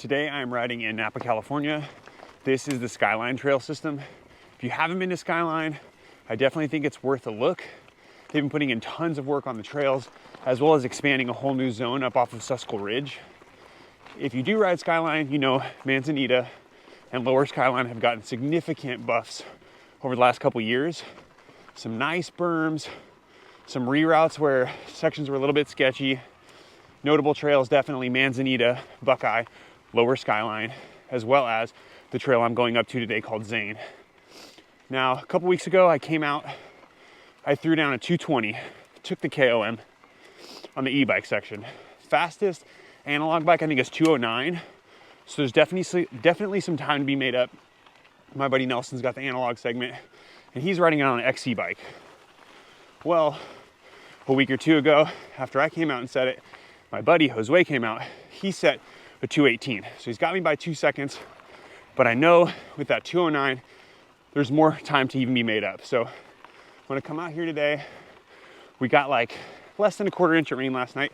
Today I'm riding in Napa, California. This is the Skyline trail system. If you haven't been to Skyline, I definitely think it's worth a look. They've been putting in tons of work on the trails, as well as expanding a whole new zone up off of Susquehanna Ridge. If you do ride Skyline, you know Manzanita and Lower Skyline have gotten significant buffs over the last couple years. Some nice berms, some reroutes where sections were a little bit sketchy. Notable trails, definitely Manzanita, Buckeye, Lower Skyline, as well as the trail I'm going up to today called Zane. Now, a couple weeks ago, I came out, I threw down a 220, took the KOM on the e-bike section. Fastest analog bike, I think, is 209. So there's definitely some time to be made up. My buddy Nelson's got the analog segment, and he's riding it on an XC bike. Well, a week or two ago, after I came out and set it, my buddy Josue came out. He set a 218. So he's got me by 2 seconds, but I know with that 209, there's more time to even be made up. So I'm gonna come out here today. We got like less than a quarter inch of rain last night,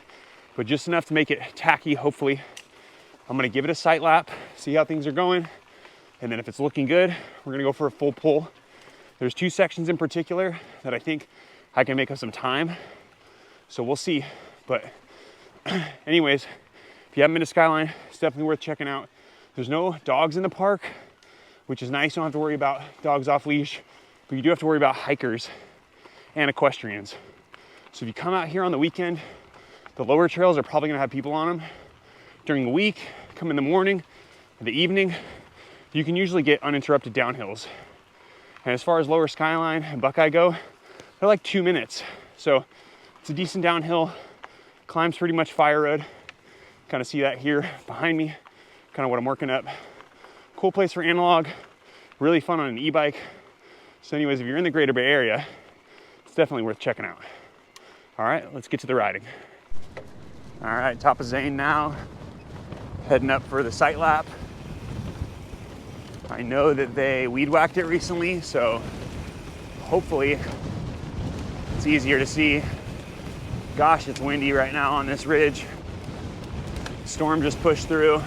but just enough to make it tacky, hopefully. I'm gonna give it a sight lap, see how things are going. And then if it's looking good, we're gonna go for a full pull. There's two sections in particular that I think I can make up some time. So we'll see. But anyways, if you haven't been to Skyline, it's definitely worth checking out. There's no dogs in the park, which is nice. You don't have to worry about dogs off leash, but you do have to worry about hikers and equestrians. So if you come out here on the weekend, the lower trails are probably gonna have people on them. During the week, come in the morning, in the evening, you can usually get uninterrupted downhills. And as far as Lower Skyline and Buckeye go, they're like 2 minutes. So it's a decent downhill, climbs pretty much fire road. Kind of see that here behind me, kind of what I'm working up. Cool place for analog, really fun on an e-bike. So anyways, if you're in the Greater Bay Area, it's definitely worth checking out. All right, let's get to the riding. All right, top of Zane now, heading up for the sight lap. I know that they weed whacked it recently, so hopefully it's easier to see. Gosh, it's windy right now on this ridge. Storm just pushed through.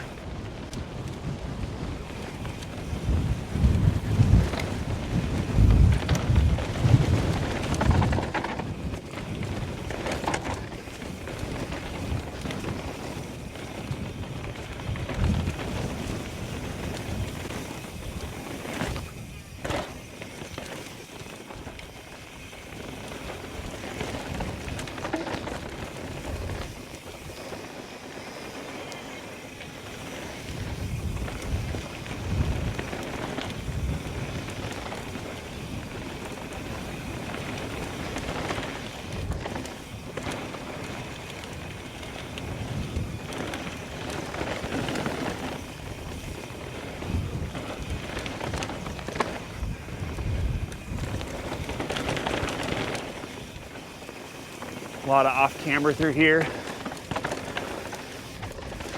A lot of off camber through here.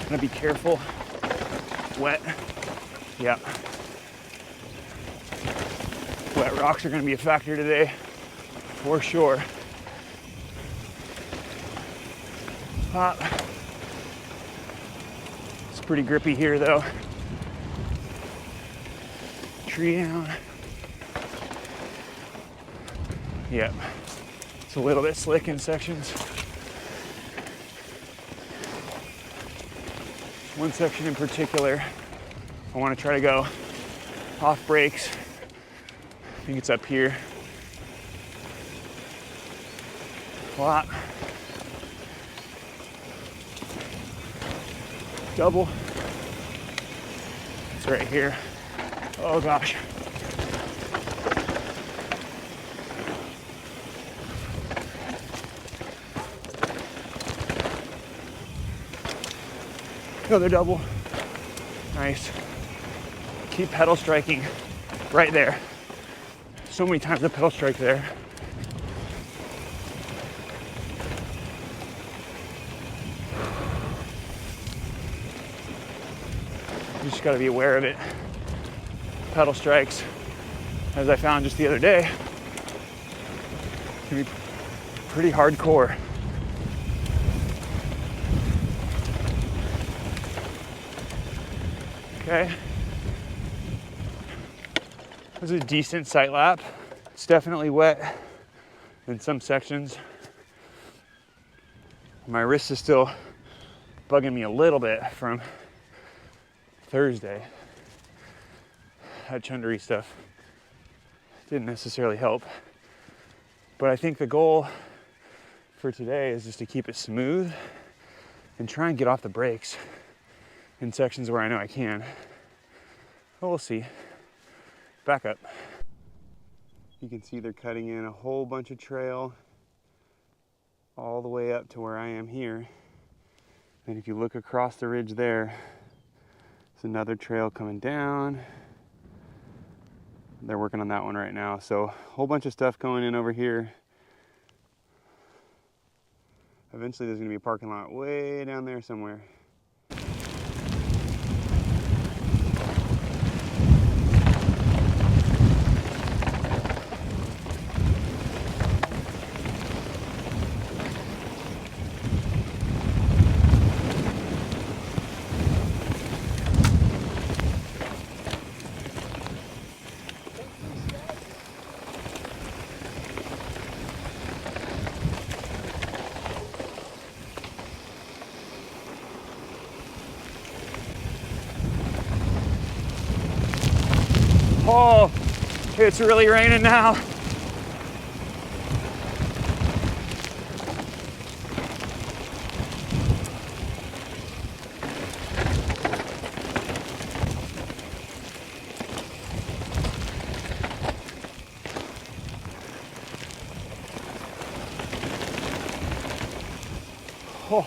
Gotta be careful. Wet. Yep. Wet rocks are gonna be a factor today, for sure. Hop. It's pretty grippy here though. Tree down. Yep. A little bit slick in sections. One section in particular, I want to try to go off brakes. I think it's up here. Flop. Double. It's right here. Oh gosh. Another double. Nice. Keep pedal striking right there. So many times I pedal strike there. You just gotta be aware of it. Pedal strikes, as I found just the other day, can be pretty hardcore. Okay. That was a decent sight lap. It's definitely wet in some sections. My wrist is still bugging me a little bit from Thursday. That chundery stuff didn't necessarily help. But I think the goal for today is just to keep it smooth and try and get off the brakes in sections where I know I can. But we'll see. Back up. You can see they're cutting in a whole bunch of trail all the way up to where I am here. And if you look across the ridge there, there's another trail coming down. They're working on that one right now. So a whole bunch of stuff going in over here. Eventually there's gonna be a parking lot way down there somewhere. Oh, it's really raining now. Oh.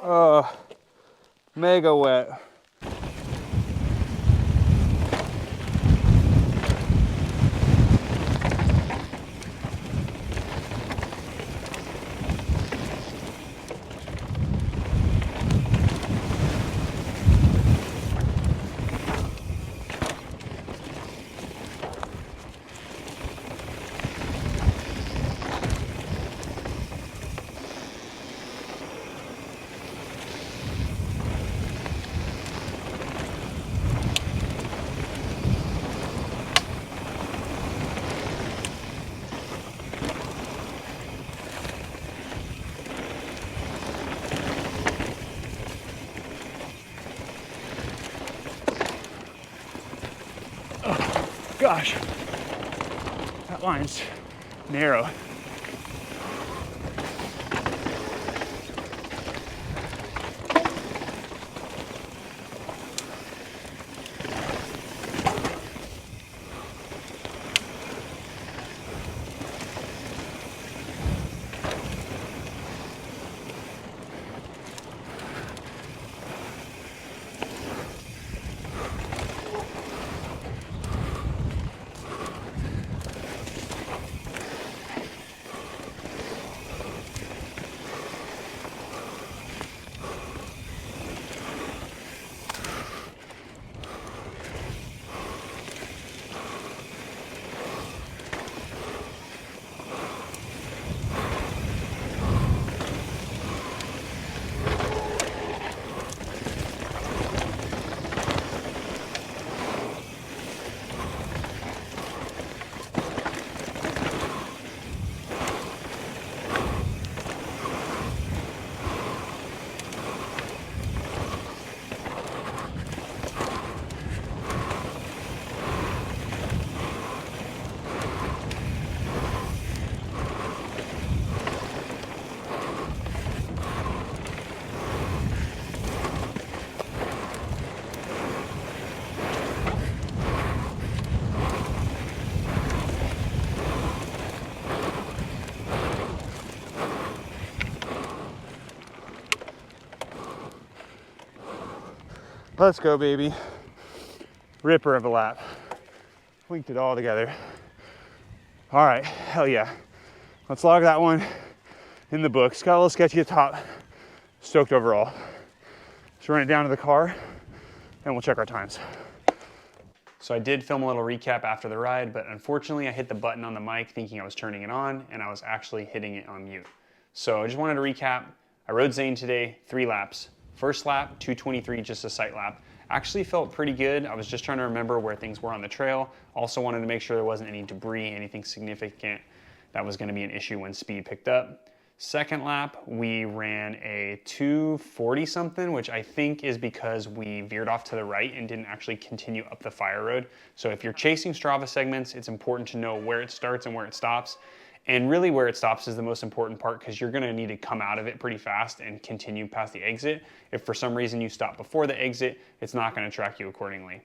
Oh, mega wet. Gosh, that line's narrow. Let's go, baby. Ripper of a lap. Linked it all together. All right, hell yeah. Let's log that one in the books. Got a little sketchy at the top. Stoked overall. Let's run it down to the car and we'll check our times. So I did film a little recap after the ride, but unfortunately I hit the button on the mic thinking I was turning it on and I was actually hitting it on mute. So I just wanted to recap. I rode Zane today, 3 laps. First lap, 2:23, just a sight lap. Actually felt pretty good. I was just trying to remember where things were on the trail. Also wanted to make sure there wasn't any debris, anything significant that was going to be an issue when speed picked up. Second lap, we ran a 2:40 something, which I think is because we veered off to the right and didn't actually continue up the fire road. So if you're chasing Strava segments, it's important to know where it starts and where it stops. And really where it stops is the most important part because you're gonna need to come out of it pretty fast and continue past the exit. If for some reason you stop before the exit, it's not gonna track you accordingly.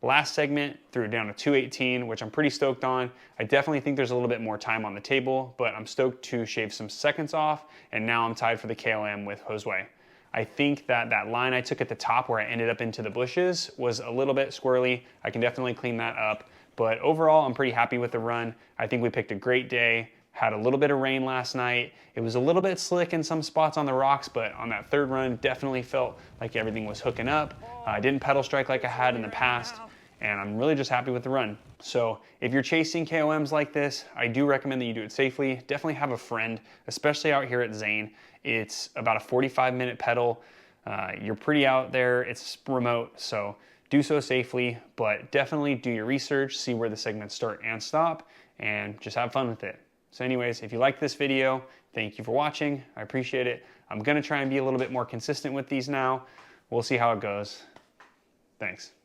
Last segment, threw it down to 2:18, which I'm pretty stoked on. I definitely think there's a little bit more time on the table, but I'm stoked to shave some seconds off, and now I'm tied for the KOM with Josue. I think that that line I took at the top where I ended up into the bushes was a little bit squirrely. I can definitely clean that up, but overall, I'm pretty happy with the run. I think we picked a great day. Had a little bit of rain last night. It was a little bit slick in some spots on the rocks, but on that third run, definitely felt like everything was hooking up. I didn't pedal strike like I had in the past, and I'm really just happy with the run. So if you're chasing KOMs like this, I do recommend that you do it safely. Definitely have a friend, especially out here at Zane. It's about a 45-minute pedal. You're pretty out there, it's remote, so do so safely, but definitely do your research, see where the segments start and stop, and just have fun with it. So anyways, if you like this video, thank you for watching. I appreciate it. I'm gonna try and be a little bit more consistent with these now. We'll see how it goes. Thanks.